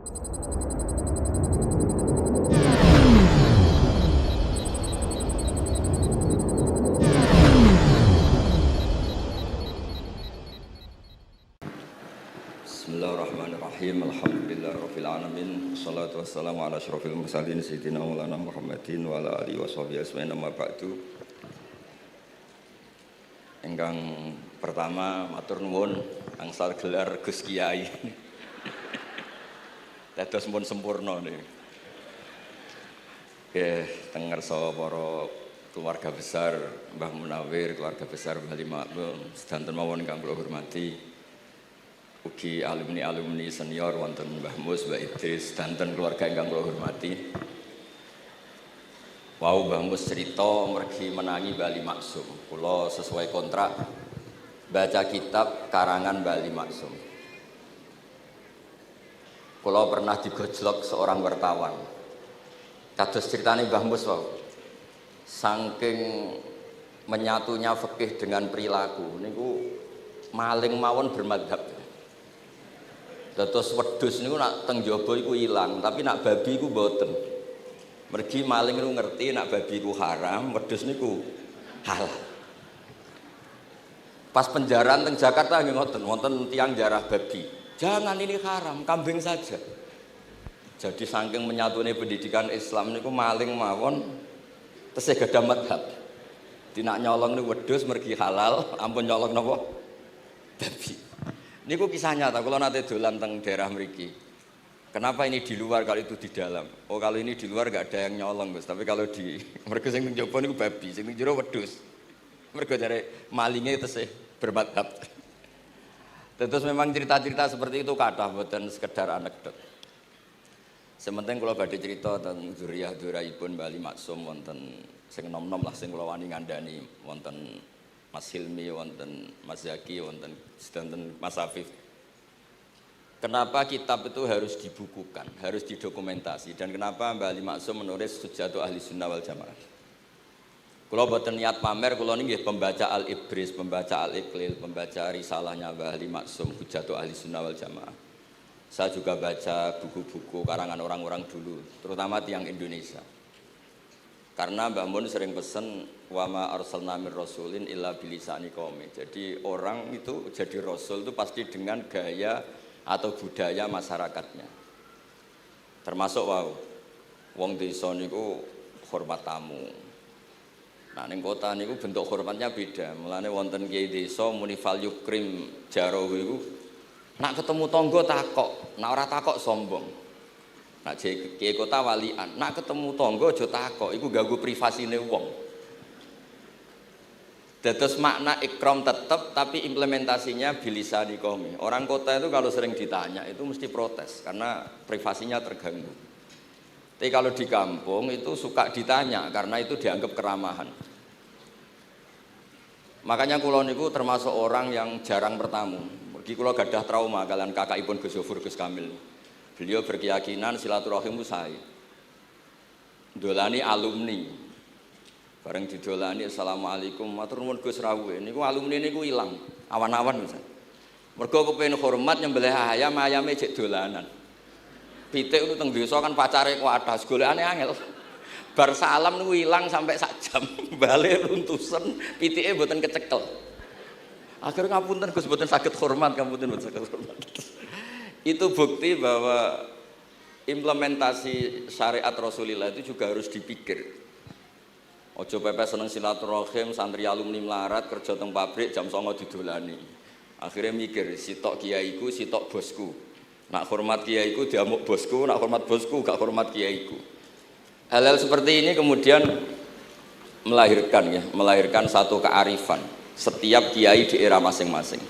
Bismillahirrahmanirrahim. Alhamdulillahirabbil alamin. Wassalatu wassalamu ala asyrofil mursalin sayyidina Maulana Muhammadin wa ala alihi washabihi ajmain. Amma ba'du. Ingkang pertama matur nuwun angsal gelar Gus Kiai. Dados pun sempurna niku. Nggih, teng ngarsa para keluarga besar Mbah Munawir, keluarga besar Mbah Makmum, sedanten mawon ingkang kula hormati. Ugi alumni senior wonten Mbah Mus, Mbah Idris, danten keluarga ingkang kula hormati. Wau Mbah Mus cerita mergi menangi Bali Maksum. Kula sesuai kontrak baca kitab karangan Bali Maksum. Kula pernah digojlok seorang wartawan. Kados ceritane Mbah Mus wau. Saking menyatunya fikih dengan perilaku niku maling mawon bermadhab. Dados wedhus niku nak teng jaba iku ilang, tapi nak babi iku mboten. Mergi maling niku ngerti nak babi iku haram, wedhus niku halal. Pas penjaraan teng Jakarta nggih ngoten, wonten tiyang jarah babi. Jangan ini haram, kambing saja. Jadi saking menyatune pendidikan Islam niku maling mawon tesih gadah madhab. Dinak nyolong niku wedhus mergi halal, ampun nyolong napa? Babi. Niku kisah nyata, kalau nanti dolan teng daerah mriki. Kenapa ini di luar kalau itu di dalam? Oh kalau ini di luar gak ada yang nyolong Gus, tapi kalau di mereka sing teng jaba niku babi, sing teng jero wedhus. Mergo jare malinge tesih bermadhab. Terus memang cerita-cerita seperti itu kathah mboten sekedar anekdot. Sementing kula badhe cerita tentang zuriyah duraipun Bali Maksum wonten sing nom-nom lah sing kula wani ngandani wonten Mas Hilmi, wonten Mas Zaki, wonten sedanten Mas Afif. Kenapa kitab itu harus dibukukan, harus didokumentasi, dan kenapa Mbah Ali Maksum menulis Hujjatu Ahli Sunnah wal Jamaah? Kula boten niat pamer, kula niki pembaca Al-Ibris, pembaca Al-Iqlil, pembaca risalahnya Mbah Ali Maksum Hujjatu Ahli Sunnah wal Jamaah. Saya juga baca buku-buku karangan orang-orang dulu, terutama tiang Indonesia. Karena Mbah Mun sering pesen wa ma arsalna mir rasulin illa bilisani qaumi. Jadi orang itu jadi rasul itu pasti dengan gaya atau budaya masyarakatnya. Termasuk wong desa niku hormat tamu. Nah ning kota niku bentuk hormatnya beda. Mulane wonten kiai desa muni fal yukrim jaro iku nak ketemu tangga takok, nak ora takok sombong. Nak kiai kota walian, nak ketemu tangga aja takok, iku ganggu privasine wong. Dados makna ikram tetap, tapi implementasinya bilisani qaumi. Orang kota itu kalau sering ditanya itu mesti protes karena privasinya terganggu. Tapi kalau di kampung itu suka ditanya karena itu dianggap keramahan. Makanya kula niku termasuk orang yang jarang bertamu. Mergi kula gadah trauma kalian kakakipun Gus Yofur Gus Kamil. Beliau berkeyakinan silaturahim itu sae. Dolani alumni. Bareng didolani assalamualaikum matur nuwun Gus rawuh. Niku alumni niku ilang, awan-awan Gus. Mergo kepengin hormat nyembelih ayam, ayame jek dolanan. Pitik itu teng desa kan pacare kuwathah, golekane angel. Bar salam niku ilang sampai sak jam. Balik runtusen, pitike mboten kecekel. Akhir ngapunten Gus mboten saged hormat, ngapunten mboten saged hormat. Itu bukti bahwa implementasi syariat Rasulullah itu juga harus dipikir. Ojo pepe seneng silaturahim, santri alumni melarat kerja teng pabrik jam 09.00 didolani. Akhirnya mikir, sitok kiaiku, sitok bosku. Nak hormat kiaiku diamuk bosku, nak hormat bosku gak hormat kiaiku. Hal-hal seperti ini kemudian melahirkan satu kearifan setiap kiai di era masing-masing.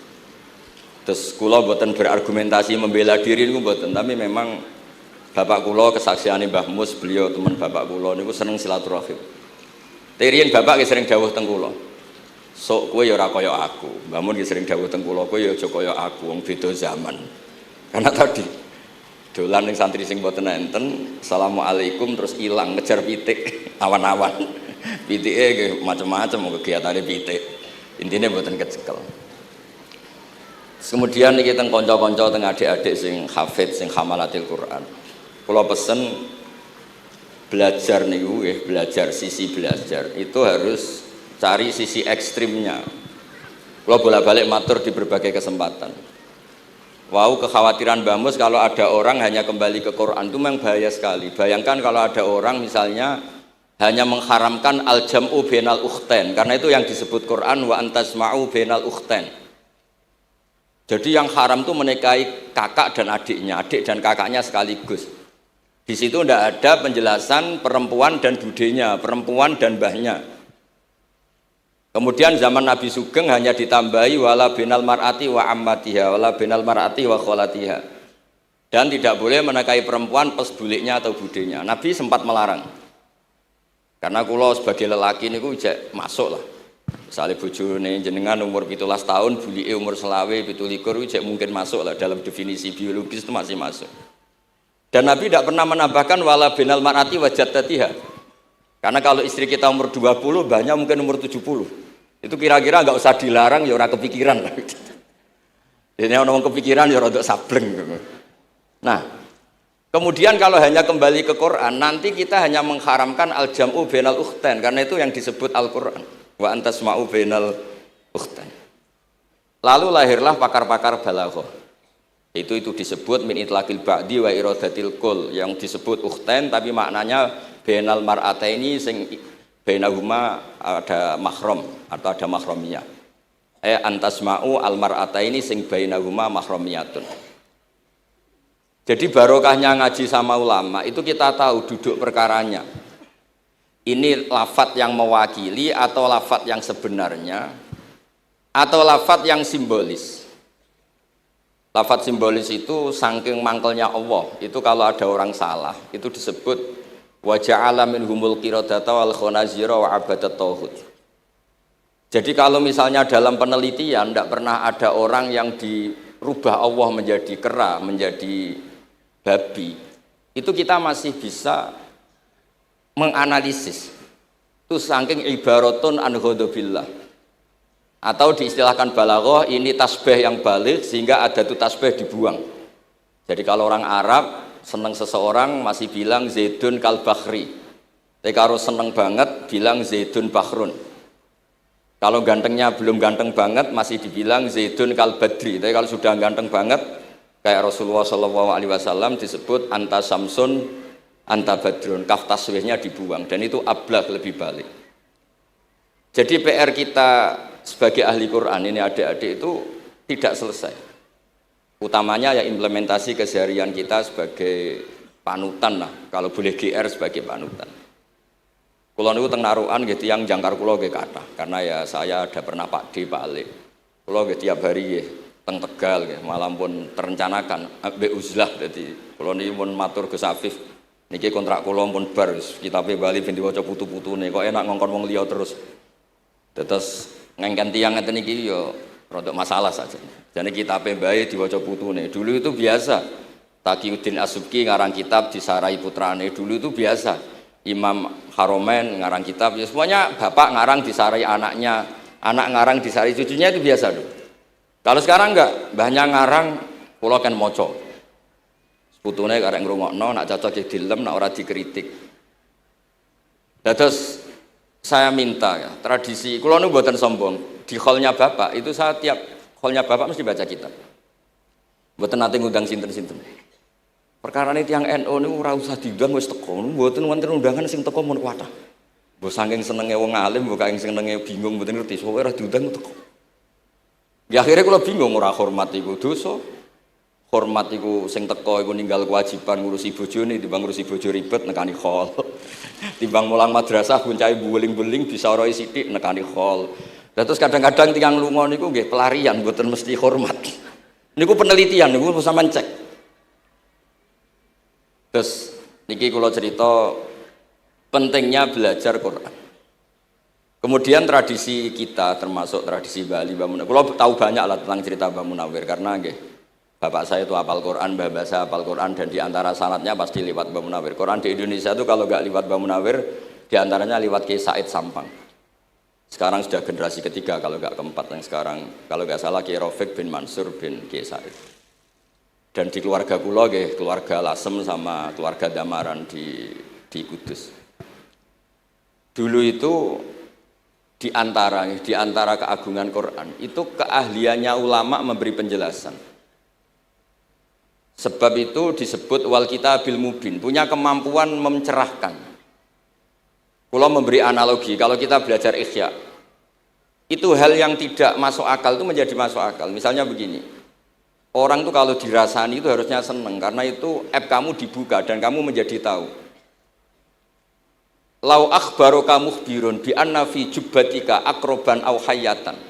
Terus kula mboten berargumentasi membela diri niku mboten, tapi memang bapak kula kesaksiane Mbah Mus, beliau teman bapak kula niku seneng silaturahim. Teriyen bapak ki sering dawuh teng kula. Sok kowe ya ora kaya aku. Mbah Mun ki sering dawuh teng kula, kowe ya aja kaya aku, wong beda zaman. Karena tadi dolan ning santri sing mboten enten, assalamualaikum terus ilang ngejar pitik awan-awan. Pitike nggih macam-macam kegiatane pitik. Intine mboten kecekel. Kemudian niki teng kanca-kanca teng adik-adik sing hafid sing hamalatil Quran. Kula pesen belajar niku nggih, belajar sisi belajar itu harus cari sisi ekstrimnya. Kula bolak-balik matur di berbagai kesempatan. Wow, kekhawatiran Mbah Mus kalau ada orang hanya kembali ke Quran itu memang bahaya sekali. Bayangkan kalau ada orang misalnya hanya mengharamkan al-jam'u bainal ukhtain, karena itu yang disebut Quran wa antasma'u bainal ukhtain. Jadi yang haram itu menikahi kakak dan adiknya, adik dan kakaknya sekaligus. Di situ tidak ada penjelasan perempuan dan budenya, perempuan dan mbahnya. Kemudian zaman Nabi Sugeng hanya ditambahi wala binal mar'ati wa ammatiha, wala binal mar'ati wa kholatiha. Dan tidak boleh menikahi perempuan pesbuliknya atau budenya. Nabi sempat melarang. Karena kula sebagai lelaki niku jek masuk lah. Misalnya bojone jenengan umur 17 tahun, bulike umur selawe 17 cek mungkin masuk lah dalam definisi biologis itu masih masuk. Dan Nabi tidak pernah menambahkan wala binal mar'ati wa jaddatiha. Karena kalau istri kita umur 20, banyak mungkin umur 70. Itu kira-kira enggak usah dilarang ya ora kepikiran lah. Ini orang kepikiran ya rada sableng. Nah, kemudian kalau hanya kembali ke Quran, nanti kita hanya mengharamkan al-jam'u bainal ukhtain karena itu yang disebut Al-Qur'an. Wa antasma'u bainal ukhtain. Lalu lahirlah pakar-pakar balaghah. Itu disebut min itlaqil ba'di wa iradatil kul, yang disebut ukhtain tapi maknanya bainal mar'ataini sing bainahuma ada mahram atau ada mahramiyah. Antasma'u al mar'ataini sing bainahuma mahramiyatun. Jadi barokahnya ngaji sama ulama itu kita tahu duduk perkaranya. Ini lafadz yang mewakili atau lafadz yang sebenarnya atau lafadz yang simbolis. Lafadz simbolis itu saking mangkelnya Allah. Itu kalau ada orang salah itu disebut wa ja'ala minhumul qiradata wal khanazira wa abadat tauhid. Jadi kalau misalnya dalam penelitian tidak pernah ada orang yang dirubah Allah menjadi kera, menjadi babi. Itu kita masih bisa menganalisis itu saking ibaratun an ghadabillah, atau diistilahkan balaghah ini tasbih yang balik sehingga ada tuh tasbih dibuang. Jadi kalau orang Arab senang seseorang masih bilang Zaidun kal bakhri, tapi kalau senang banget bilang Zaidun bakhrun. Kalau gantengnya belum ganteng banget masih dibilang Zaidun kal badri, tapi kalau sudah ganteng banget kayak Rasulullah SAW disebut anta samsun anta badrun, kaf taswihnya dibuang dan itu ablagh lebih balik. Jadi PR kita sebagai ahli Quran ini adik-adik itu tidak selesai. Utamanya ya implementasi keseharian kita sebagai panutan lah, kalau boleh GR sebagai panutan. Kula niku teng Narukan nggih tiyang jangkar kula nggih kathah, karena ya saya ada pernah Pak D, Pak Ali. Kula nggih tiap hari nggih teng Tegal nggih, malam pun terencanakan ambek uzlah dadi kula niki pun matur Gus Afif. Niki kontrak kula pun bar, kitabe Bali ben diwaca putu-putune, kok enak ngongkon wong liya terus. Terus ngengken tiyang ngeten iki ya rada masalah saja. Jane kitabe bae diwaca putune. Dulu itu biasa. Taqiyuddin As-Subki ngarang kitab disarai putrane. Dulu itu biasa. Imam Haromen ngarang kitab, ya semuanya bapak ngarang disarai anaknya, anak ngarang disarai cucunya, itu biasa dulu. Kalau sekarang enggak, mbahnya ngarang kula kan maca. Putune karek ngrungokno, nak cocok dilem, nak ora dikritik. Terus saya minta ya, tradisi kula niku mboten sombong. Di hallnya Bapak itu saya tiap hallnya Bapak mesti baca kitab. Mboten nate ngundang sinten-sinten. Perkara ini tiyang NU niku ora usah diundang wis teko. Mboten wonten undangan sing teko mun kuwatah. Mbok saking senenge wong alim, mbok saking senenge bingung mboten ngerti, soalnya ora diundang teko. Ya akhirnya kula bingung, ora hormat iku dosa. Hormat iku sing teko iku ninggal kewajiban ngurusi bojone, timbang ngurusi bojo ribet nekani khol. Timbang mulang madrasah buncai buling-buling bisa roi sithik nekani khol. Lah terus kadang-kadang tiyang lunga niku nggih pelarian mboten mesti hormat. Niku penelitian niku sampean cek. Terus niki kula cerita pentingnya belajar Quran. Kemudian tradisi kita termasuk tradisi Bali Mbah Munawir. Kula tahu banyak lah tentang cerita Mbah Munawir karena nggih bapak saya itu hafal Quran, mbah saya hafal Quran, dan diantara sanadnya pasti lewat Mbah Munawir. Quran di Indonesia itu kalau nggak lewat Mbah Munawir, diantaranya lewat Kiai Said Sampang. Sekarang sudah generasi ketiga kalau nggak keempat yang sekarang, kalau nggak salah Kiai Rafiq bin Mansur bin Kiai Said. Dan di keluarga kula nggih, keluarga Lasem sama keluarga Damaran di Kudus. Dulu itu di antara keagungan Quran itu keahliannya ulama memberi penjelasan. Sebab itu disebut wal kitabil mubin, punya kemampuan mencerahkan. Kalau memberi analogi, kalau kita belajar Ihya, itu hal yang tidak masuk akal itu menjadi masuk akal. Misalnya begini, orang tuh kalau dirasani itu harusnya seneng karena itu app kamu dibuka dan kamu menjadi tahu. Lau akhbaroka mukhbirun bi anna fi jubbatika akroban aw hayatan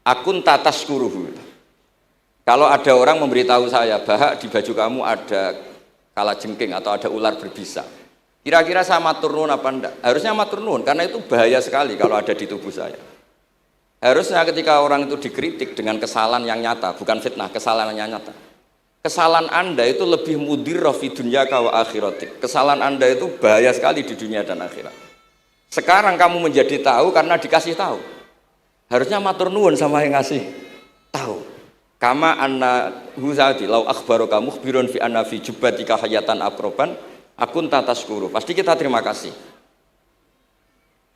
akun tataskuruhu. Kalau ada orang memberitahu saya bahwa di baju kamu ada kalajengking atau ada ular berbisa, kira-kira saya matur nuwun apa enggak? Harusnya matur nuwun karena itu bahaya sekali kalau ada di tubuh saya. Harusnya ketika orang itu dikritik dengan kesalahan yang nyata, bukan fitnah, kesalahan yang nyata. Kesalahan Anda itu lebih mudirrah fi dunyaka wa akhiratik. Kesalahan Anda itu bahaya sekali di dunia dan akhirat. Sekarang kamu menjadi tahu karena dikasih tahu. Harusnya matur nuwun sama yang ngasih tahu. Kama anna huzati lau akhbaroka mukhbirun fi anna fi jubbatika hayatan akroban akun tataskuru. Pasti kita terima kasih.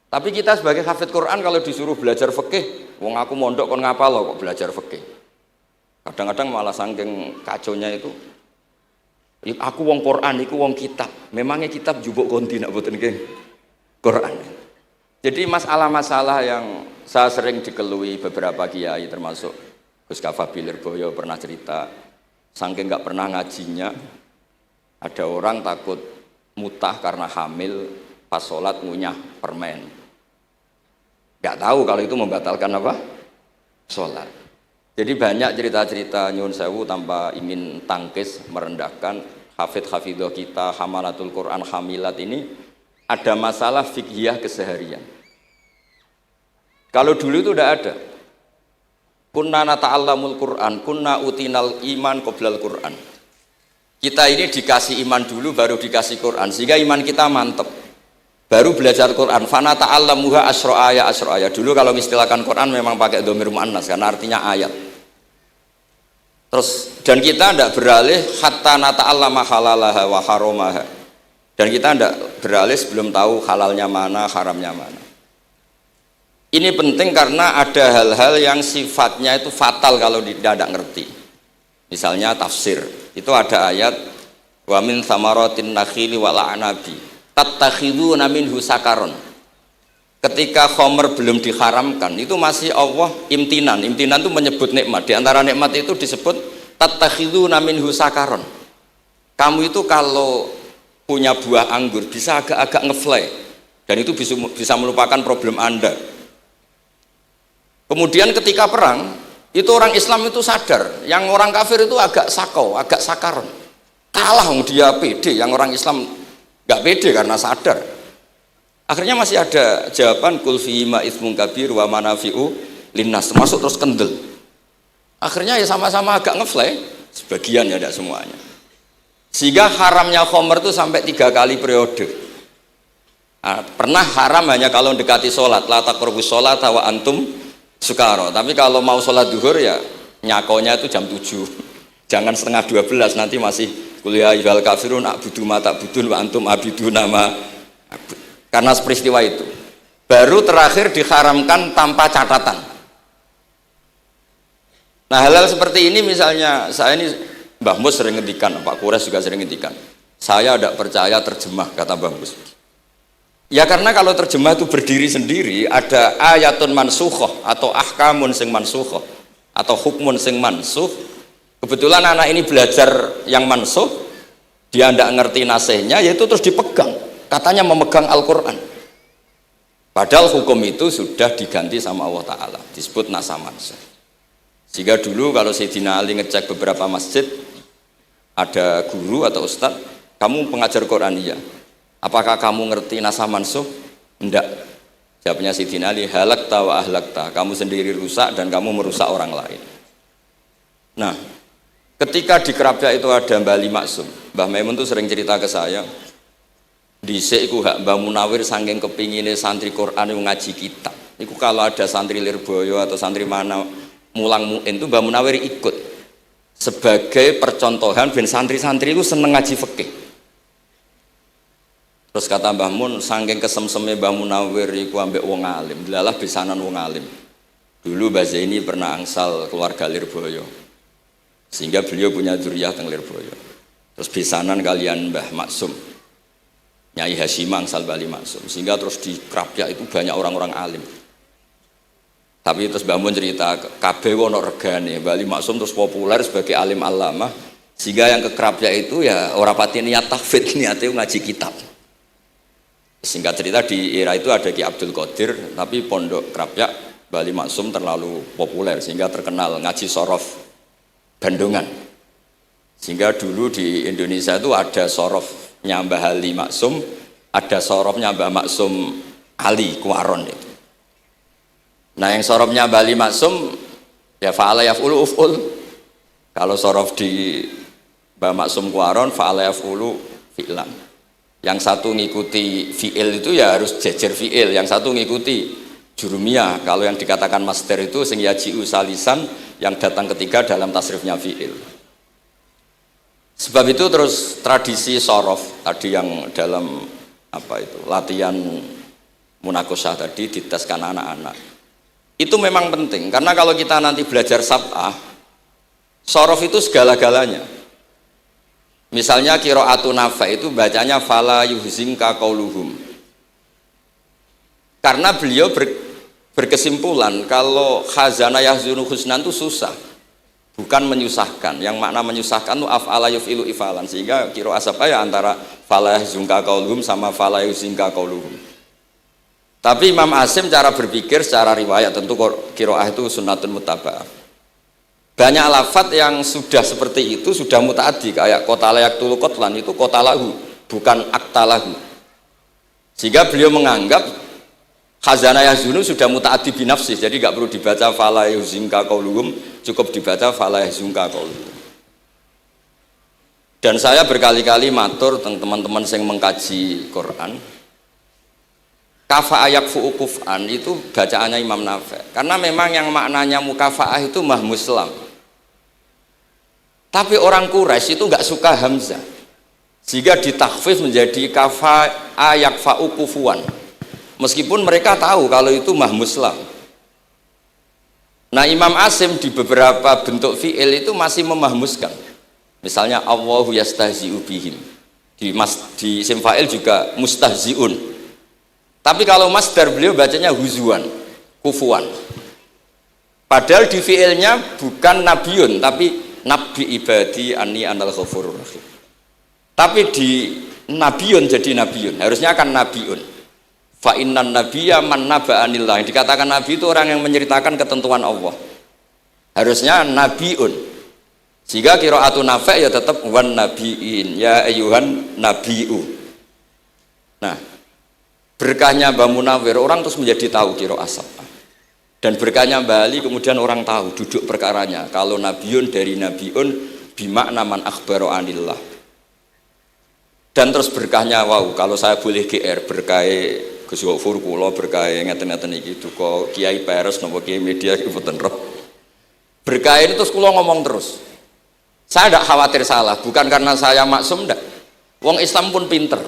Tapi kita sebagai hafid Quran kalau disuruh belajar fikih, wong aku mondok kon ngapal kok belajar fikih. Kadang-kadang malah saking kaconya itu, aku wong Quran, iku wong kitab. Memangnya kitab jubuk konti nak boten nggih Quran. Jadi masalah-masalah yang saya sering dikelui beberapa kiai termasuk Gus Kafabi Lirboyo pernah cerita, saking nggak pernah ngajinya, ada orang takut mutah karena hamil pas sholat ngunyah permen. Nggak tahu kalau itu membatalkan apa? Sholat. Jadi banyak cerita-cerita nyun sewu tanpa ingin tangkis merendahkan hafidh-hafidhah kita, hamalatul Quran, hamilat ini ada masalah fiqhiyah keseharian. Kalau dulu itu udah ada. Kunna nata'allamul Quran, kunna utinal iman qoblal Quran. Kita ini dikasih iman dulu baru dikasih Quran sehingga iman kita mantep. Baru belajar Quran. Fana ta'allamuha asra ayat. Dulu kalau mengistilahkan Quran memang pakai dhamir muannas karena artinya ayat. Terus dan kita tidak beralih hatta nata'allama halalaha wa haramaha. Dan kita tidak beralih sebelum tahu halalnya mana, haramnya mana. Ini penting karena ada hal-hal yang sifatnya itu fatal kalau tidak ngerti. Misalnya tafsir, itu ada ayat wa min thamaratin nakhili wal a'nabi tattakhiduna minhu sakaron. Ketika khamr belum diharamkan, itu masih Allah imtinan. Imtinan itu menyebut nikmat. Di antara nikmat itu disebut tattakhiduna minhu sakaron. Kamu itu kalau punya buah anggur bisa agak-agak ngefly dan itu bisa melupakan problem Anda. Kemudian ketika perang, itu orang Islam itu sadar, yang orang kafir itu agak sakau, agak sakaron. Kalah dia pede, yang orang Islam nggak pede karena sadar. Akhirnya masih ada jawaban kul fihima itsmun kabir wa manafi'u linnas, termasuk terus kendel. Akhirnya ya sama-sama agak ngefly, sebagian ya tidak semuanya. Sehingga haramnya khamr itu sampai 3 kali periode. Nah, pernah haram hanya kalau mendekati sholat, la taqrabus sholat wa antum sukaro, tapi kalau mau sholat duhur ya nyakonya itu jam 7, jangan setengah 12, nanti masih kuliah ibal kafirun a'budu ma ta'budun wa antum abiduna ma. Karena peristiwa itu baru terakhir diharamkan tanpa catatan. Nah hal-hal seperti ini misalnya saya ini Mbah Mus sering ngendikan, Pak Kures juga sering ngendikan, saya tidak percaya terjemah, kata Mbah Mus. Ya karena kalau terjemah itu berdiri sendiri, ada ayatun mansukhoh atau ahkamun sing mansukhoh atau hukmun sing mansuh. Kebetulan anak ini belajar yang mansuh, dia tidak ngerti nasihnya, yaitu terus dipegang, katanya memegang Al-Quran. Padahal hukum itu sudah diganti sama Allah Ta'ala, disebut nasah mansuh. Sehingga dulu kalau Sayyidina Ali ngecek beberapa masjid, ada guru atau ustadz, kamu pengajar Quran? Iya. Apakah kamu ngerti nasah mansuh? Enggak. Jawabnya Sayyidina Ali, halakta wa ahlakta, kamu sendiri rusak dan kamu merusak orang lain. Nah, ketika di Kerapia itu ada Mbah Ali Maksum, Mbah Maimun tuh sering cerita ke saya, dhisik iku hak Mbah Munawir saking kepingine santri Quran ngaji kitab. Niku kalau ada santri Lirboyo atau santri mana mulang muin itu Mbah Munawir ikut sebagai percontohan ben santri-santri itu seneng ngaji fikih. Terus kata Mbah Mun, saking kesemseme Mbah Munawir iku ambek wong alim, delalah besanan wong alim. Dulu Mbah Zaini pernah angsal keluarga Lirboyo, sehingga beliau punya dzurriyyah teng Lirboyo. Terus besanan kalian Mbah Maksum, Nyai Hasyim angsal Bali Maksum, sehingga terus di Krapyak itu banyak orang-orang alim. Tapi terus Mbah Mun cerita kabeh ono regane, Bali Maksum terus populer sebagai alim alama, sehingga yang ke Krapyak itu ya ora pati niat tahfidz, niate ngaji kitab. Singkat cerita di era itu ada Ki Abdul Qadir, tapi pondok Krapyak Bali Maksum terlalu populer sehingga terkenal ngaji sorof Bandungan. Sehingga dulu di Indonesia itu ada sorofnya Mbah Ali Maksum, ada sorofnya Mbah Maksum Ali Kuaron itu. Nah yang sorofnya Mbah Ali Maksum ya fa'ala yaf'ulu uf'ul. Kalau sorof di Mbah Maksum Kuaron fa'ala yaf'ulu fi'lan. Yang satu ngikuti fi'il itu ya harus jejer fi'il, yang satu ngikuti jurumiyah. Kalau yang dikatakan master itu sing yaji'u salisan, yang datang ketiga dalam tasrifnya fi'il. Sebab itu terus tradisi sorof tadi yang dalam apa itu latihan munakosah tadi diteskan anak-anak. Itu memang penting karena kalau kita nanti belajar sab'ah, sorof itu segala-galanya. Misalnya qiraatun Nafi' itu bacanya fala yuhzinka qauluhum. Karena beliau berkesimpulan kalau khazana yahzunu husnan itu susah, bukan menyusahkan. Yang makna menyusahkan itu af'ala yuf'ilu ifalan, sehingga qiraat sab'ah ya antara fala yuhzinka qauluhum sama fala yuhzinka qauluhum. Tapi Imam Asim cara berpikir secara riwayat tentu qiraah itu sunnatun muttaba'ah. Banyak lafadz yang sudah seperti itu sudah mutaaddi, kayak kota layak tulu kotlan itu kota lahu bukan akta lahu. Sehingga beliau menganggap khazanah yahzunu sudah mutaaddi binafsih, jadi nggak perlu dibaca fala yuhzinka qauluhum, cukup dibaca fala yuhzinka qauluhum. Dan saya berkali-kali matur teman-teman yang mengkaji Quran, kafa ayak fu'ukuf'an itu bacaannya Imam Nafi', karena memang yang maknanya mukafa'ah itu mahmuslam. Tapi orang Quraisy itu nggak suka hamzah, sehingga ditakhfif menjadi kafa ayak fa'ukufuan, meskipun mereka tahu kalau itu mahmuslam. Nah Imam Asim di beberapa bentuk fi'il itu masih memahmuskan, misalnya Allahu yastahzi'u bihim, di isim fa'il juga mustahzi'un. Tapi kalau masdar beliau bacanya huzuan, kufuan. Padahal di fiilnya bukan nabiun, tapi nabi ibadi anni anal ghafurur rahim. Tapi di nabiun jadi nabiun, harusnya akan nabiun. Fa innan nabiyya man naba'a anillah. Dikatakan nabi itu orang yang menceritakan ketentuan Allah. Harusnya nabiun. Jika qiraatun Nafi' ya tetap wan nabiin, ya ayyuhan nabiu. Nah, berkahnya Mbah Munawir orang terus menjadi tahu qiraat sab'ah. Dan berkahnya Mbah Ali kemudian orang tahu duduk perkaranya. Kalau nabiun dari nabiun bimakna man akhbaro anillah. Dan terus berkahnya wow, kalau saya boleh GR berkah Gus Gofur kula berkah ngeten-ngeten iki duka Kiai Peres napa Kiai Media iki mboten roh. Berkah ini terus kula ngomong terus. Saya tidak khawatir salah, bukan karena saya maksum ndak. Wong Islam pun pinter.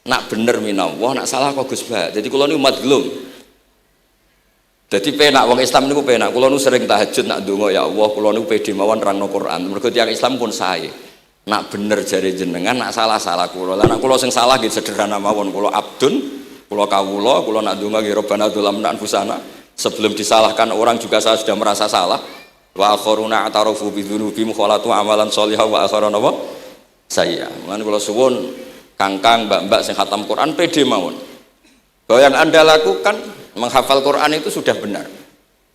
Nak bener minallah, nak salah kok Gus Bah. Jadi kula niku madlum. Jadi penak wong Islam niku penak. Kula niku sering tahajud nak ndonga ya Allah, kula niku pede mawon nerangno Quran. Mergo tiyang Islam pun sae. Nak bener jare jenengan, nak salah kula. Lah nak kula sing salah nggih sederhana mawon, kula abdun, kula kawula, kula nak ndonga nggih Rabbana dzalamna anfusana. Sebelum disalahkan orang juga saya sudah merasa salah. Wa akharuna atarafu bi dzunubihim khalatu amalan shalihah wa akharuna wa sayya. Mulane kula suwun kangkang mbak-mbak sing khatam Quran pede mawon. Bahwa yang Anda lakukan menghafal Quran itu sudah benar.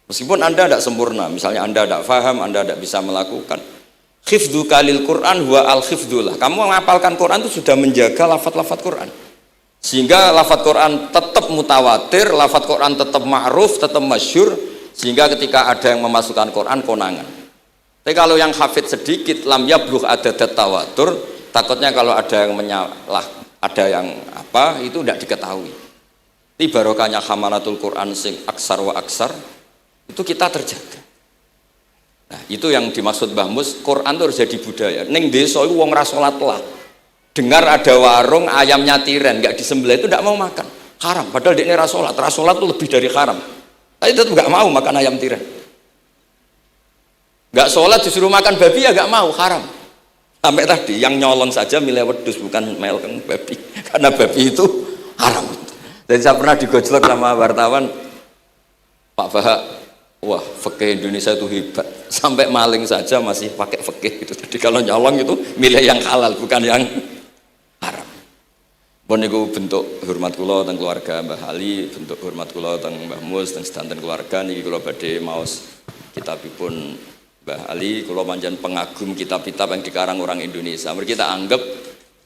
Meskipun Anda tidak sempurna, misalnya Anda tidak faham, Anda tidak bisa melakukan. Khifdzu kalil Quran huwa al-khifdzulah. Kamu menghafalkan Quran itu sudah menjaga lafaz-lafaz Quran. Sehingga lafaz Quran tetap mutawatir, lafaz Quran tetap ma'ruf, tetap masyhur, sehingga ketika ada yang memasukkan Quran konangan. Tapi kalau yang hafid sedikit lam yablugh adadat tawatur, takutnya kalau ada yang menyalah, ada yang apa itu tidak diketahui. Di barokahnya hamalatul Quran sing aksar wa aksar itu kita terjaga. Nah, itu yang dimaksud Mbah Mus, Quran itu harus jadi budaya. Ning desa iku wong ra salat lah. Dengar ada warung ayamnya tiren enggak disembelih itu enggak mau makan. Haram, padahal dekne ra salat. Ra salat itu lebih dari haram. Tapi tetap enggak mau makan ayam tiren. Enggak salat disuruh makan babi ya enggak mau, haram. Sampai tadi yang nyolong saja milih wedhus bukan meleng babi. Karena babi itu haram. Dan saya pernah digojlok sama wartawan, Pak Bahak, wah fikih Indonesia itu hebat, sampai maling saja masih pakai fikih itu. Jadi kalau nyolong itu milih yang halal bukan yang haram. Bon niku bentuk hormat kula teng keluarga Mbah Ali, bentuk hormat kula teng Mbah Mus teng sedanten keluarga niki kula badhe maos kitabipun Mbah Ali. Kula pancen pengagum kitab-kitab yang dikarang orang Indonesia. Mereka kita anggap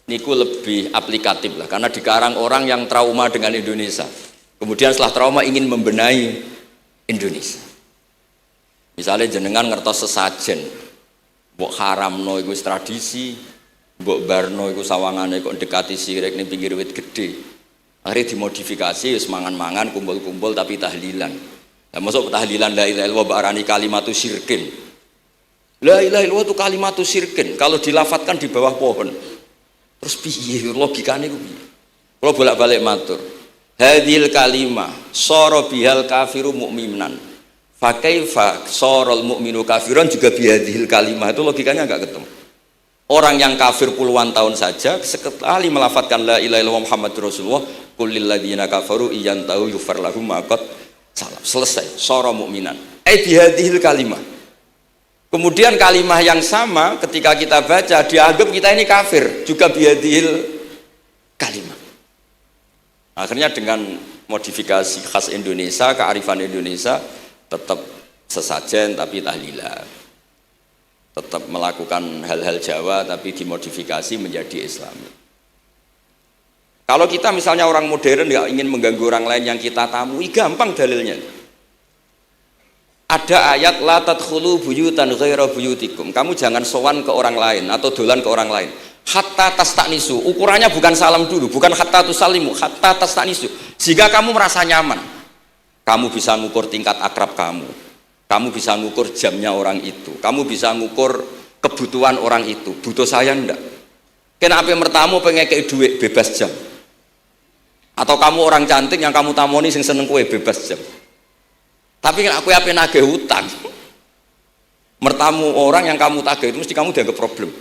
niku lebih aplikatif lah, karena dikarang orang yang trauma dengan Indonesia. Kemudian setelah trauma ingin membenahi Indonesia. Misalnya jenengan ngertos sesajen, mbok haramno iku tradisi, mbok barno iku sawangane kok dekati sirik ning pinggir wit gede. Akhirnya dimodifikasi wis mangan-mangan, kumpul-kumpul tapi tahlilan. Lah masuk tahlilan la ilaha illallah barani kalimatu syirkin. La ilaha illallah itu kalimatu syirkin kalau dilafatkan di bawah pohon. Terus piye logikane ku piye? Kalau bolak-balik matur. Hadil kalimah sara bihal kafiru mu'minan. Fa kaifa saral mu'minu kafiran juga bihadil kalimah, itu logikanya enggak ketemu. Orang yang kafir puluhan tahun saja sekali melafatkan la ilaha illallah Muhammadur Rasulullah qul lil ladzina kafaru iyantahu yufar lahum ma qad salam. Selesai, sara mu'minan. Bihadil kalimah. Kemudian kalimah yang sama ketika kita baca dianggap kita ini kafir juga biadil kalimah. Akhirnya dengan modifikasi khas Indonesia, kearifan Indonesia, tetap sesajen tapi tahlilan. Tetap melakukan hal-hal Jawa tapi dimodifikasi menjadi Islami. Kalau kita misalnya orang modern nggak ingin mengganggu orang lain yang kita tamui, gampang dalilnya. Ada ayat la tadkhulu buyutan ghaira buyutikum. Kamu jangan sowan ke orang lain atau dolan ke orang lain. Hatta tastanisu. Ukurannya bukan salam dulu, bukan hatta tusalimu, hatta tastanisu. Jika kamu merasa nyaman, kamu bisa ngukur tingkat akrab kamu. Kamu bisa ngukur jamnya orang itu. Kamu bisa ngukur kebutuhan orang itu. Butuh saya enggak? Kenapa mertamu pengen kei duit bebas jam? Atau kamu orang cantik yang kamu tamoni sing seneng kue bebas jam? Tapi aku apa nagih hutang, mertamu orang yang kamu tagih itu mesti kamu dianggap problem.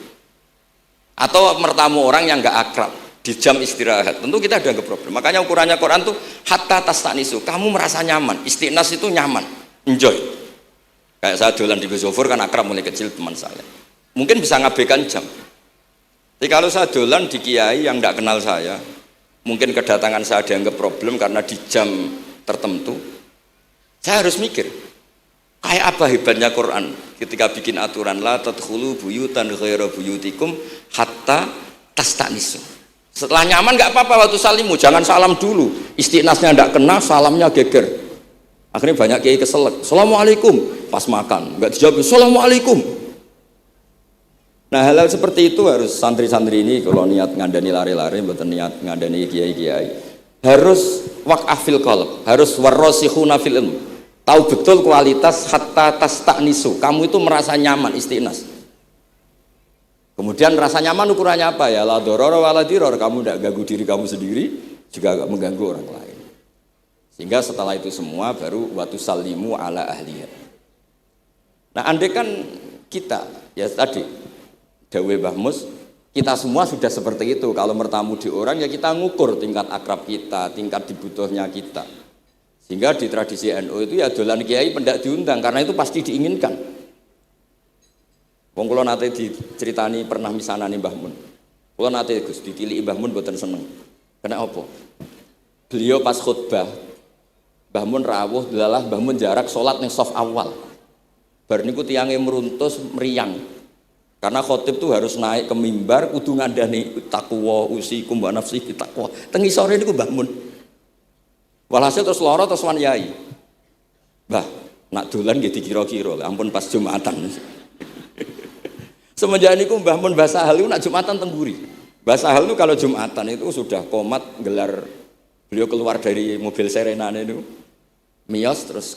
Atau mertamu orang yang nggak akrab di jam istirahat, tentu kita dianggap problem. Makanya ukurannya Quran tuh hatta tastanisu, kamu merasa nyaman. Istiqnas itu nyaman, enjoy. Kayak saya dolan di Besofur kan akrab mulai kecil teman saya. Mungkin bisa ngabaikan jam. Tapi kalau saya dolan di kiai yang nggak kenal saya, mungkin kedatangan saya dianggap problem karena di jam tertentu. Saya harus mikir, kayak apa hebatnya Quran ketika bikin aturan la tadkhulu buyutan ghaira buyutikum hatta tastanisu. Setelah nyaman nggak apa-apa waktu salimu, jangan salam dulu. Istiqnasnya nggak kena, salamnya geger. Akhirnya banyak kiai keselak. Assalamualaikum pas makan, nggak dijawab. Assalamualaikum. Nah hal-hal seperti itu harus santri-santri ini kalau niat ngandani lari-lari, bukan niat ngandani kiai-kiai, harus waqafil qalb, harus warrasikhuna fil ilm. Tahu betul kualitas hatta tastanisu. Kamu itu merasa nyaman istiqnas. Kemudian rasa nyaman ukurannya apa ya? La dororo wala diror. Kamu tidak ganggu diri kamu sendiri, juga gak mengganggu orang lain. Sehingga setelah itu semua baru watu salimu ala ahliya. Nah, andai kan kita ya tadi Dawe Mbah Mus, kita semua sudah seperti itu. Kalau bertamu di orang ya kita ngukur tingkat akrab kita, tingkat dibutuhnya kita. Sehingga di tradisi NU itu ya dolan kiai pendak diundang karena itu pasti diinginkan. Wong kula nate diceritani pernah misanani Mbah Mun. Kula nate Gus ditiliki Mbah Mun mboten seneng. Kena apa? Beliau pas khutbah Mbah Mun rawuh delalah Mbah Mun jarak salat ning saf awal. Bar niku tiyange meruntus meriang. Karena khotib tuh harus naik ke mimbar kudu ngandani takwa usikum wa nafsi takwa. Teng isore niku Mbah Mun. Walhasil terus loro terus wan yai. Mbah, nak dolan nggih dikira-kira, ampun pas Jumatan. Semenjak niku Mbah Mun Mbah Sahal nak Jumatan teng mburi. Mbah Sahal itu kalau Jumatan itu sudah komat gelar Beliau keluar dari mobil Serena itu, miyos terus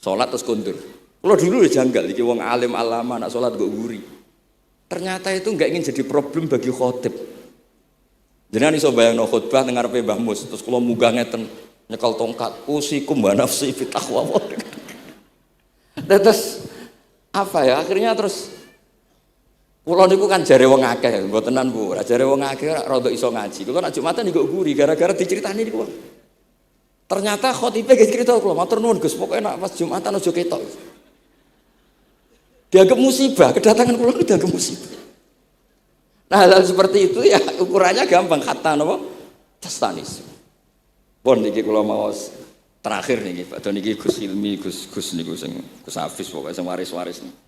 sholat terus kundur. Kalau dulu ya janggal, iki wong alim alama nak sholat kok guri. Ternyata itu nggak ingin jadi problem bagi khotib. Jenengan iso bayangno khutbah teng ngarepe Mbah Mus, terus kula munggah ngeten nyekel tongkat, usikum wa nafsi fi taqwa. Terus apa ya? Akhirnya terus kula niku kan jare wong akeh, mbotenan Bu. Jare wong akeh rada iso ngaji. Kula nak Jumatan kok guri gara-gara diceritani niku. Ternyata khotibe ge cerita kula, matur nuwun Gus, pokoke nak pas Jumatan aja ketok. Dianggap musibah, kedatangan kula itu dianggap musibah. Nah, hal seperti itu ya ukurannya gampang, kata napa? Tastanis. Pun niki kula mau terakhir niki, Pak niki Gus Ilmi, Gus niku sing Gus Hafiz pokoke sing waris-waris niki.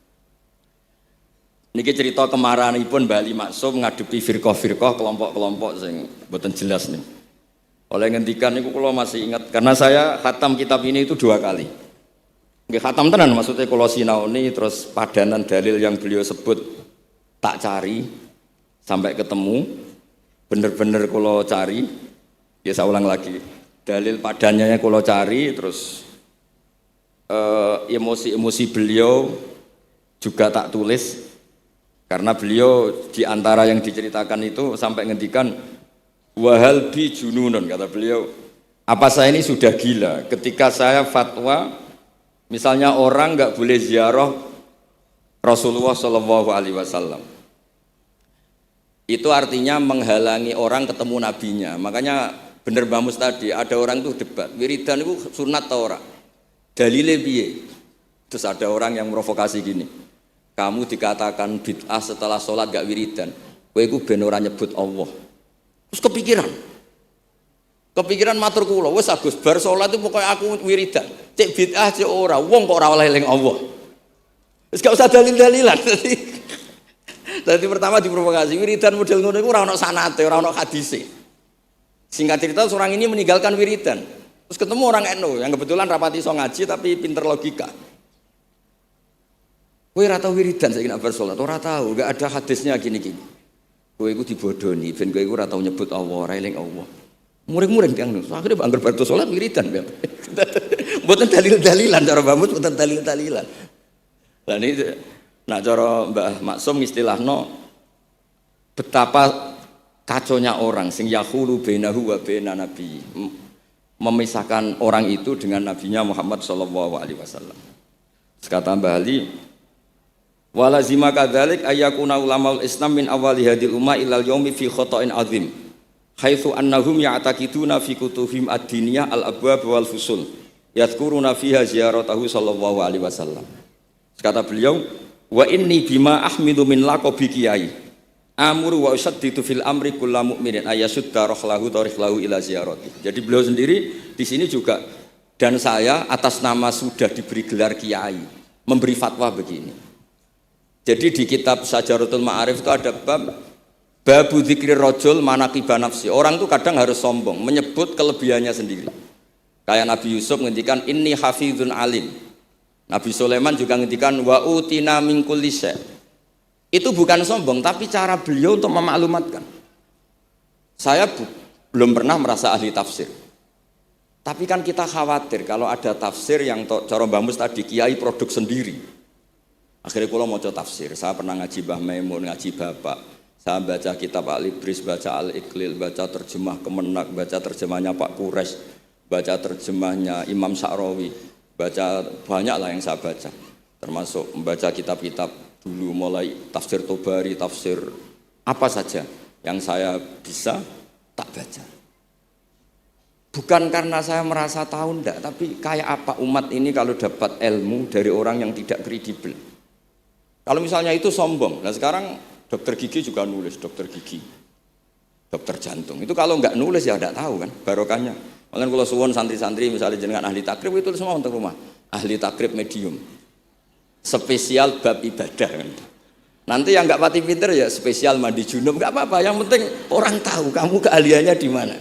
Niki cerita kemarahanipun Mbah Ali Maksum ngadepi firqah-firqah kelompok-kelompok sing mboten jelas nih. Oleh ngendikan niku kula masih ingat karena saya khatam kitab ini itu 2 kali. Nggih khatam tenan maksudnya kula sinaoni terus padanan dalil yang beliau sebut tak cari sampai ketemu bener-bener kula cari. Ya saya ulang lagi. Dalil padannya kula cari terus emosi-emosi beliau juga tak tulis karena beliau di antara yang diceritakan itu sampai ngendikan wahal bi jununun, kata beliau, apa saya ini sudah gila ketika saya fatwa misalnya orang nggak boleh ziarah Rasulullah Shallallahu Alaihi Wasallam, itu artinya menghalangi orang ketemu nabinya. Makanya bener Mbah Mus tadi ada orang tuh debat wiridan itu sunat atau ora, dalile piye? Terus ada orang yang provokasi gini, kamu dikatakan bid'ah setelah sholat gak wiridan, kowe iku ben ora nyebut Allah. Terus kepikiran matur kula, wis Agus bar salat itu pokoke aku wiridan. Cek bid'ah cek ora, wong kok ora oleh eling Allah. Wis gak usah dalil-dalilan. Dadi pertama diprovokasi, wiridan model ngono iku ora ono sanate, ora ono hadise. Singkat cerita seorang ini meninggalkan wiridan. Terus ketemu orang NU yang kebetulan rapati iso ngaji tapi pinter logika. Kowe ora tau wiridan saiki nek bar salat, ora tau, enggak ada hadisnya gini-gini. Kowe iku dibodoni, ben kowe iku ora tau nyebut Allah, ora eling Allah. Muring-muring tiang nu. Akhirnya anggar bar salat wiridan. Mboten dalil-dalilan cara Mbah Mus, mboten dalil-dalilan. Lah niki nak cara Mbah Maksum istilahno betapa kaconya orang sing yahulu bainahu wa baina nabi. Memisahkan orang itu dengan nabinya Muhammad sallallahu alaihi wasallam. Kata Mbah Ali, wala zima kadzalik ayyakuna ulamaul Islam min awali hadil ummah ilal yaumi fi khata'in azim haitsu annahum ya'taqiduna fi kutubihim ad-diniyah al-abwab wal fusul yadhkuruna fiha ziyaratahu sallallahu alaihi wasallam. Kata beliau, wa inni bima ahmidu min laqabi kiai amuru wa usaddidu fil amri kullu mu'minin ayasudda rahlahu tariklahu ila ziyarati. Jadi beliau sendiri di sini juga dan saya atas nama sudah diberi gelar kiai memberi fatwa begini. Jadi di kitab Sajaratul Ma'arif itu ada babu dzikri rajul manaqiba nafsi. Orang itu kadang harus sombong, menyebut kelebihannya sendiri. Kayak Nabi Yusuf ngendikan inni hafizun alim. Nabi Sulaiman juga ngendikan wa utina min kulli syai'. Itu bukan sombong, tapi cara beliau untuk memaklumatkan. Saya belum pernah merasa ahli tafsir. Tapi kan kita khawatir kalau ada tafsir yang cara Mbah Mus tadi kiai produk sendiri. Akhirnya kalau mau tafsir, saya pernah ngaji Mbah Maimun, ngaji Bapak, saya baca kitab Al-Ibris, baca Al-Iqlil, baca terjemah Kemenak, baca terjemahnya Pak Quraisy, baca terjemahnya Imam Sa'rawi, baca banyak lah yang saya baca, termasuk membaca kitab-kitab dulu mulai tafsir Tobari, tafsir apa saja yang saya bisa tak baca. Bukan karena saya merasa tahu enggak, tapi kayak apa umat ini kalau dapat ilmu dari orang yang tidak kredibel. Kalau misalnya itu sombong, nah sekarang dokter gigi juga nulis, dokter gigi, dokter jantung. Itu kalau nggak nulis ya nggak tahu kan barokahnya. Makanya kalau suwon santri-santri misalnya jenengan ahli takrib itu semua untuk rumah. Ahli takrib medium, spesial bab ibadah. Kan. Nanti yang nggak pati pinter ya spesial mandi junub, nggak apa-apa. Yang penting orang tahu kamu keahliannya di mana.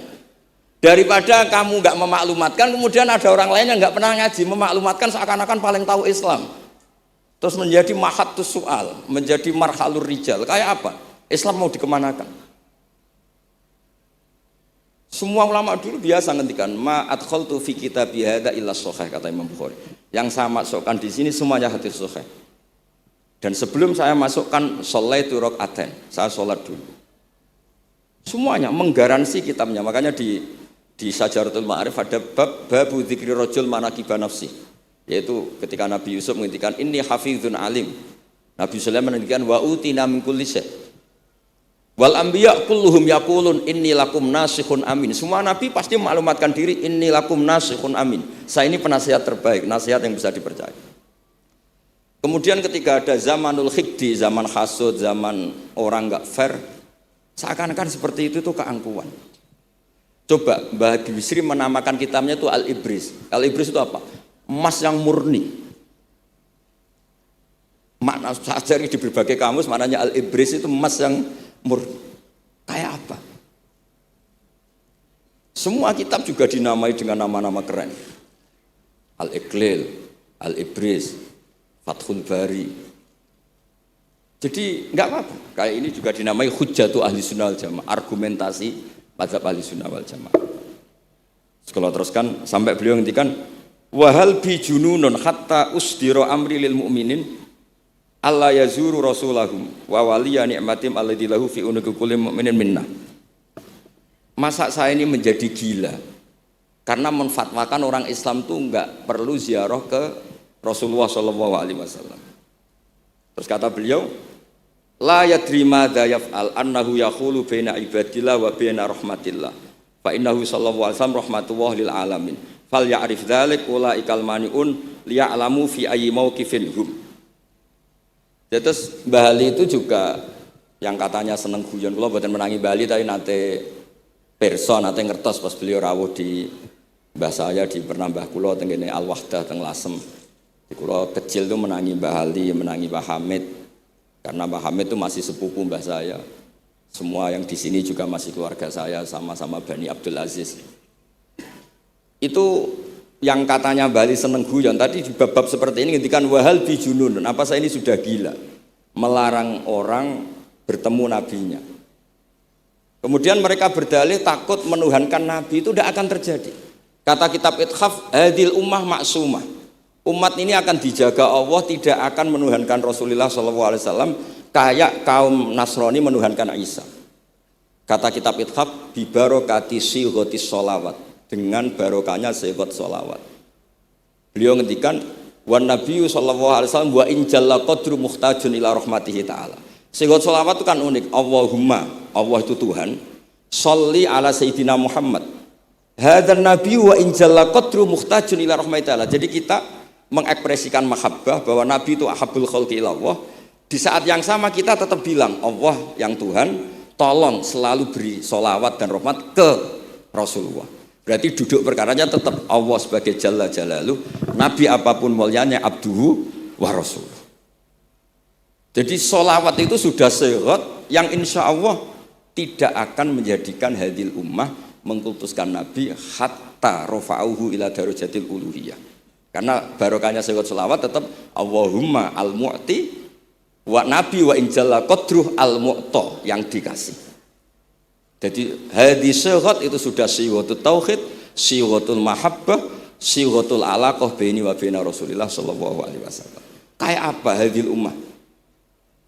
Daripada kamu nggak memaklumatkan, kemudian ada orang lain yang nggak pernah ngaji memaklumatkan seakan-akan paling tahu Islam. Terus menjadi mahatus soal, menjadi marhalur rijal. Kayak apa? Islam mau dikemanakan? Semua ulama dulu biasa ngendikan ma adkhaltu fi kitabi hadza illa shahih, kata Imam Bukhari. Yang saya masukkan di sini semuanya hadis sahih. Dan sebelum saya masukkan sholaitu rakaatain, saya sholat dulu. Semuanya menggaransi kitabnya. Makanya di Syajaratul Ma'arif ada babu dzikri rajul manaqiba nafsi. Yaitu ketika Nabi Yusuf menghentikan inni hafizun alim. Nabi Sulaiman menghentikan wa utina min kulli syai'. Wal anbiya kulluhum yaqulun inni lakum nasikhun amin. Semua nabi pasti maklumatkan diri inni lakum nasikhun amin. Saya ini penasihat terbaik, nasihat yang bisa dipercaya. Kemudian ketika ada zamanul khiddi, zaman hasud, zaman orang enggak fair, seakan-akan seperti itu tuh keangkuhan. Coba Mbah Bisri menamakan kitabnya itu Al-Ibris. Al-Ibris itu apa? Emas yang murni. Makna saya cari di berbagai kamus, maknanya Al-Ibris itu emas yang murni. Kayak apa? Semua kitab juga dinamai dengan nama-nama keren. Al-Iqlil, Al-Ibris, Fathul Bari. Jadi enggak apa-apa. Kayak ini juga dinamai Hujjatu Ahli Sunnah wal Jamaah, argumentasi mazhab Ahli Sunnah wal Jamaah. Kalau teruskan sampai beliau ngendikan wahal bi jununun hatta usdira amri lil mu'minin Allah yazuru rasulahum wa waliya ni'matim alladzi lahu fi unuqi kulli mu'minin minna. Masa saya ini menjadi gila karena menfatwakan orang Islam itu enggak perlu ziarah ke Rasulullah sallallahu alaihi wasallam. Terus kata beliau, la yadri madza yaf'al annahu yaqulu baina ibadillah wa baina rahmatillah. Fa innahu sallallahu alaihi wasallam rahmatullah lil alamin. Fal ya'rif dzalik ulaikal maniun liya'lamu fi ayyi mauqifin hum. Terus Bali itu juga yang katanya seneng guyon, kula mboten menangi Bali tapi nate pirsa nate ngertos pas beliau rawuh di mbah saya di Pernambah kula teng kene Al Wahdah teng Lasem. Di kula kecil tuh menangi Mbah Ali, menangi Mbah Hamid. Karena Mbah Hamid itu masih sepupu mbah saya. Semua yang di sini juga masih keluarga saya, sama-sama Bani Abdul Aziz. Itu yang katanya Bali seneng guyon tadi di bab-bab seperti ini ngendikan wahal bijunun. Apa saya ini sudah gila melarang orang bertemu nabinya. Kemudian mereka berdalih takut menuhankan nabi itu tidak akan terjadi. Kata kitab Ithaf hadil ummah maksumah. Umat ini akan dijaga Allah, tidak akan menuhankan Rasulullah SAW kayak kaum Nasrani menuhankan Isa. Kata kitab Ithaf bibarokati sighotis sholawat, dengan barokahnya sighat sholawat. Beliau ngendikan wan nabiyyu sallallahu alaihi wasallam wa in jalla qadru muhtajun ila rahmatihi ta'ala. Sighat sholawat itu kan unik. Allahumma, Allah itu Tuhan, sholli ala sayyidina Muhammad. Hadzal nabiyyu wa in jalla qadru muhtajun ila rahmatihi ta'ala. Jadi kita mengekspresikan mahabbah bahwa Nabi itu ahabbul khalqi ila Allah. Di saat yang sama kita tetap bilang Allah yang Tuhan, tolong selalu beri sholawat dan rahmat ke Rasulullah. Berarti duduk perkaranya tetap Allah sebagai Jalla Jalaluh, Nabi apapun mulianya abduhu wa rasuluh. Jadi sholawat itu sudah sehat yang insya Allah tidak akan menjadikan hadil ummah mengkultuskan Nabi hatta rofa'uhu ila darajatil uluhiyah. Karena barokahnya sehat sholawat tetap Allahumma al-mu'ti wa nabi wa injalla qadruh al-mu'ta yang dikasih. Jadi hadis sehat itu sudah siwatul tauhid, siwatul mahabbah, siwatul alaqah baini wa baina Rasulillah sallallahu alaihi wasallam. Kayak apa hadil ummah?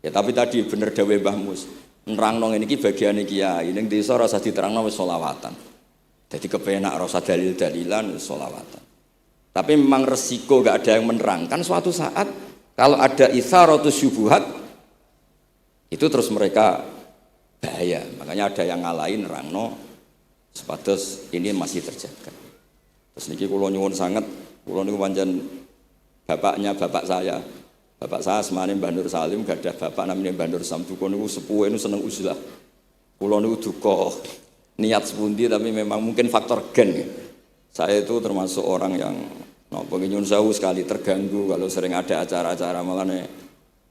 Ya tapi tadi bener dawe Mbah Mus. Nerangno ngene iki bagiane kiai, ning desa rasa diterangno wis selawatan. Jadi kepenak rasa dalil-dalilan wis selawatan. Tapi memang resiko gak ada yang menerangkan suatu saat kalau ada itsaratus syubhat itu terus mereka bahaya. Makanya ada yang ngalahin nerangno sepatus ini masih terjaga. Terus niki kula nyuwun sangat, kula niku pancen bapaknya bapak saya. Bapak saya semane Mbah Nur Salim, gak ada bapak namanya Mbah Nur Sam. Duka niku sepuhe niku seneng uzlah. Kula niku duka niat sepundi tapi memang mungkin faktor gen. Saya itu termasuk orang yang napa nyuwun sewu sekali terganggu kalau sering ada acara-acara malane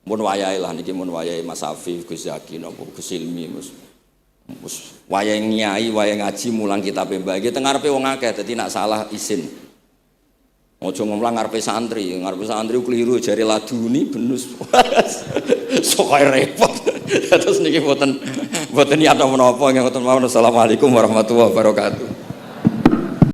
mun wayahe lah niki mun wayahe Mas Afif, Gus Zaki napa Gus Ilmi mus wayahe nyai, wayahe ngaji mulang kitab mbah iki teng ngarepe wong akeh dadi nak salah izin. Ojo ngomong ngarepe santri keliru jare laduni benus. Sok repot. Terus niki mboten niat menapa ngoten mawon. Assalamualaikum warahmatullahi wabarakatuh.